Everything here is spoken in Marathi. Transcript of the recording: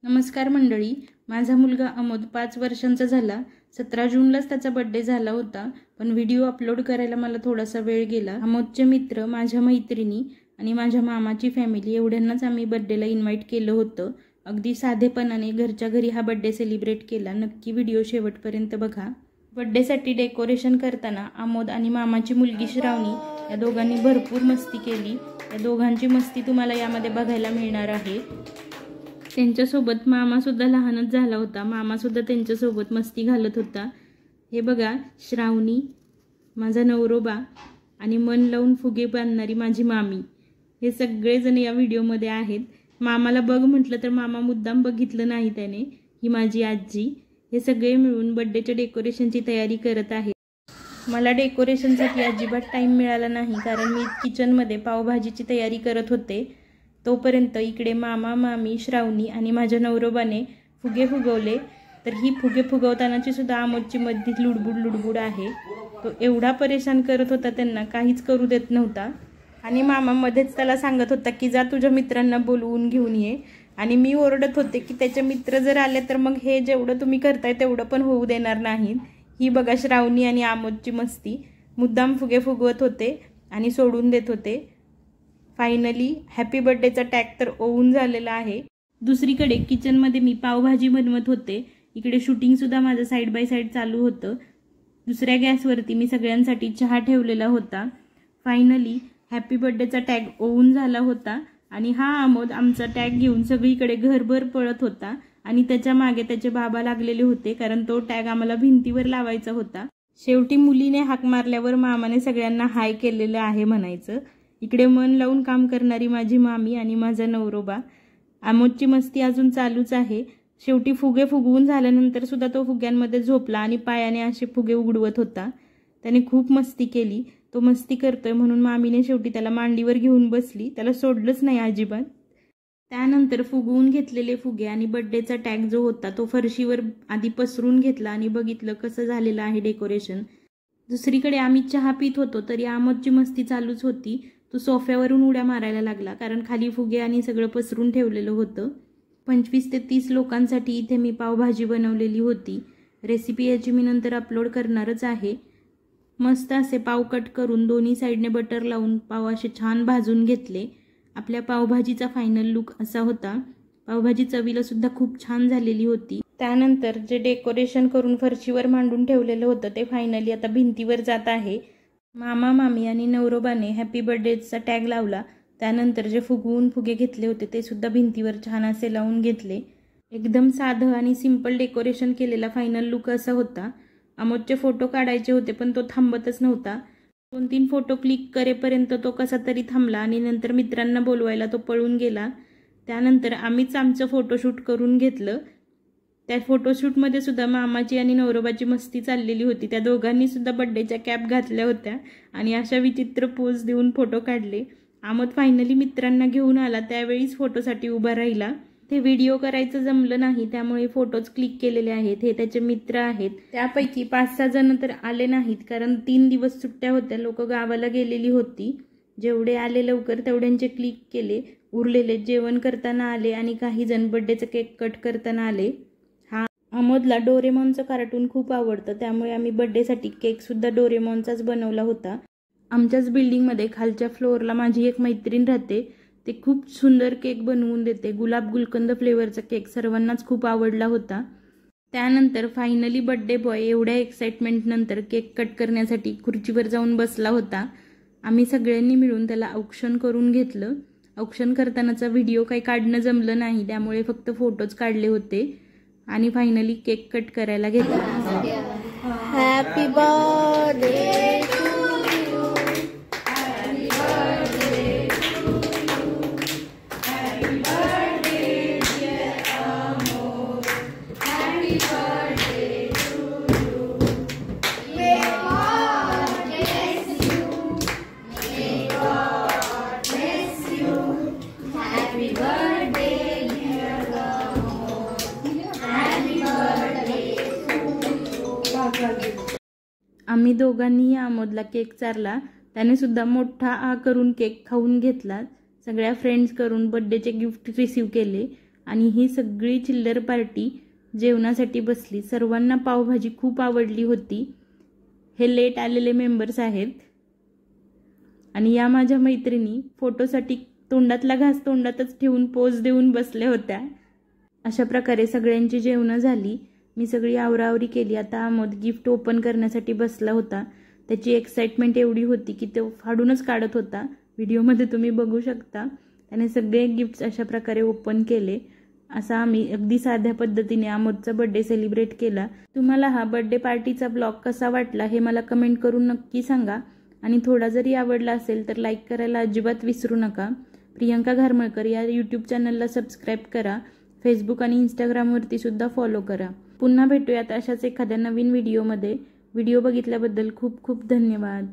नमस्कार मंडळी, माझा मुलगा अमोद 5 वर्षांचा झाला। 17 जूनलाच त्याचा बर्थडे झाला होता, पण व्हिडिओ अपलोड करायला मला थोडासा वेळ गेला। अमोदचे मित्र, माझ्या मैत्रिणी आणि माझ्या मामाची फॅमिली एवढ्यांनाच आम्ही बर्थडेला इन्व्हाइट केलं होतं। अगदी साधेपणाने घरच्या घरी हा बर्थडे सेलिब्रेट केला। नक्की व्हिडिओ शेवटपर्यंत बघा। बर्थडेसाठी डेकोरेशन करताना अमोद आणि मामाची मुलगी श्रावणी या दोघांनी भरपूर मस्ती केली। या दोघांची मस्ती तुम्हाला यामध्ये बघायला मिळणार आहे। त्यांच्यासोबत मामा सुद्धा लहानच झाला होता। मामा सुद्धा त्यांच्यासोबत मस्ती घालत होता। हे बघा, श्रावणी, माझा नवरोबा आणि मन लावून फुगे बांधणारी माझी मामी, हे सगळेजण या व्हिडिओमध्ये आहेत। मामाला बघ म्हटलं तर मामा मुद्दाम बघितलं नाही त्याने। ही माझी आजी। हे सगळे मिळून बर्थडेच्या डेकोरेशनची तयारी करत आहेत। मला डेकोरेशनसाठी अजिबात टाइम मिळाला नाही, कारण मी किचनमध्ये पावभाजीची तयारी करत होते। तोपर्यंत इकडे मामा, मामी, श्रावणी आणि माझ्या नवरोबाने फुगे फुगवले। तर ही फुगे फुगवतानाची सुद्धा अमोदची मधली लुडबुड आहे। तो एवढा परेशान करत होता, त्यांना काहीच करू देत नव्हता। आणि मामा मध्येच त्याला सांगत होता की जा तुझ्या मित्रांना बोलवून घेऊन ये। आणि मी ओरडत होते की त्याचे मित्र जर आले तर मग हे जेवढं तुम्ही करताय तेवढं पण होऊ देणार नाहीत। ही बघा श्रावणी आणि अमोदची मस्ती। मुद्दाम फुगे फुगवत होते आणि सोडून देत होते। फायनली हॅपी बर्थडेचा टॅग तर ओवून झालेला आहे। दुसरीकडे किचनमध्ये मी पावभाजी बनवत होते। इकडे शूटिंग सुद्धा माझं साइड बाय साइड चालू होतं। दुसऱ्या गॅसवरती मी सगळ्यांसाठी चहा ठेवलेला होता। फायनली हॅपी बर्थडेचा टॅग ओवून झाला होता आणि हा अमोद आमचा टॅग घेऊन सगळीकडे घरभर पळत होता आणि त्याच्या मागे त्याचे बाबा लागलेले होते, कारण तो टॅग आम्हाला भिंतीवर लावायचा होता। शेवटी मुलीने हाक मारल्यावर मामाने सगळ्यांना हाय केलेलं आहे म्हणायचं। इकडे मन लावून काम करणारी माझी मामी आणि माझा नवरोबा। अमोदची मस्ती अजून चालूच आहे। शेवटी फुगे फुगवून झाल्यानंतर सुद्धा तो फुग्यांमध्ये झोपला आणि पायाने असे फुगे उडवत होता। त्याने खूप मस्ती केली। तो मस्ती करतोय म्हणून मामीने शेवटी त्याला मांडीवर घेऊन बसली, त्याला सोडलंच नाही अजिबात। त्यानंतर फुगवून घेतलेले फुगे आणि बर्थडेचा टॅग जो होता तो फरशीवर आधी पसरून घेतला आणि बघितलं कसं झालेलं आहे डेकोरेशन। दुसरीकडे आम्ही चहा पित होतो तरी अमोदची मस्ती चालूच होती। तो सोफ्यावरून उड्या मारायला लागला, कारण खाली फुगे आणि सगळं पसरून ठेवलेलं होतं। 25 ते 30 लोकांसाठी इथे मी पावभाजी बनवलेली होती। रेसिपी याची मी नंतर अपलोड करणारच आहे। मस्त असे पाव कट करून दोन्ही साईडने बटर लावून पाव असे छान भाजून घेतले। आपल्या पावभाजीचा फायनल लुक असा होता। पावभाजी चवीला सुद्धा खूप छान झालेली होती। त्यानंतर जे डेकोरेशन करून फरशीवर मांडून ठेवलेलं होतं ते फायनली आता भिंतीवर जात आहे। मामा, मामी आणि नवरोबाने हॅपी बर्थडेचा टॅग लावला। त्यानंतर जे फुगवून फुगे घेतले होते ते सुद्धा भिंतीवर छान असे लावून घेतले। एकदम साधं आणि सिंपल डेकोरेशन केलेला फायनल लुक असा होता। अमोदचे फोटो काढायचे होते पण तो थांबतच नव्हता। 2-3 फोटो क्लिक करेपर्यंत तो कसा तरी थांबला आणि नंतर मित्रांना बोलवायला तो पळून गेला। त्यानंतर आम्हीच आमचं फोटोशूट करून घेतलं। त्या फोटोशूटमध्ये सुद्धा मामाची आणि नवरोबाची मस्ती चाललेली होती। त्या दोघांनी सुद्धा बर्थडेच्या कॅप घातल्या होत्या आणि अशा विचित्र पोज देऊन फोटो काढले। अमोद फायनली मित्रांना घेऊन आला, त्यावेळीच फोटोसाठी उभा राहिला। ते व्हिडिओ करायचं जमलं नाही, त्यामुळे फोटोज क्लिक केलेले आहेत। हे त्याचे मित्र आहेत। त्यापैकी 5-6 जण तर आले नाहीत, कारण 3 दिवस सुट्ट्या होत्या, लोक गावाला गेलेली होती। जेवढे आले लवकर तेवढ्यांचे क्लिक केले। उरलेले जेवण करताना आले आणि काही जण बर्थडेचा केक कट करताना आले। अमोदला डोरेमॉनचं कार्टून खूप आवडतं, त्यामुळे आम्ही बर्थडेसाठी केक सुद्धा डोरेमॉनचाच बनवला होता। आमच्याच बिल्डिंगमध्ये खालच्या फ्लोअरला माझी एक मैत्रीण राहते। ते खूप सुंदर केक बनवून देते। गुलाब गुलकंद फ्लेवरचा केक सर्वांनाच खूप आवडला होता। त्यानंतर फायनली बर्थडे बॉय एवढ्या एक्साइटमेंट नंतर केक कट करण्यासाठी खुर्चीवर जाऊन बसला होता। आम्ही सगळ्यांनी मिळून त्याला औक्षण करून घेतलं। औक्षण करतानाचा व्हिडिओ काही काढणं जमलं नाही, त्यामुळे फक्त फोटोज काढले होते आणि फायनली केक कट करायला घेतला। हॅपी बर्थडे आम्ही दोघांनीही अमोदला केक चारला। त्याने सुद्धा मोठा करून केक खाऊन घेतला। सगळ्या फ्रेंड्स करून बर्थडेचे गिफ्ट रिसीव केले आणि ही सगळी चिल्लर पार्टी जेवणासाठी बसली. सर्वांना पावभाजी खूप आवडली होती. हे लेट आलेले मेंबर्स आहेत. आणि या माझ्या मैत्रिणी फोटोसाठी तोंडातला घास तोंडातच ठेवून पोज देऊन बसल्या होत्या. अशा प्रकारे सगळ्यांची जेवणं झाली. मी सगळी आवरावरी केली. आता अमोद गिफ्ट ओपन करण्यासाठी बसला होता. त्याची एक्साइटमेंट एवढी होती की तो फाडूनच काढत होता. व्हिडिओमध्ये तुम्ही बघू शकता. त्याने सगळे गिफ्ट्स अशा प्रकारे ओपन केले. असा आम्ही अगदी साध्या पद्धतीने अमोदचा बर्थडे सेलिब्रेट केला. तुम्हाला हा बर्थडे पार्टीचा ब्लॉग कसा वाटला हे मला कमेंट करून नक्की सांगा. आणि थोडा जरी आवडला असेल तर लाईक करायला अजिबात विसरू नका. प्रियंका घारमळकर या यूट्यूब चॅनलला सबस्क्राईब करा. फेसबुक आणि इंस्टाग्रामवरती सुद्धा फॉलो करा. पुन्हा भेटूयात अशाच एखाद्या नवीन व्हिडिओमध्ये. व्हिडिओ बघितल्याबद्दल खूप खूप धन्यवाद.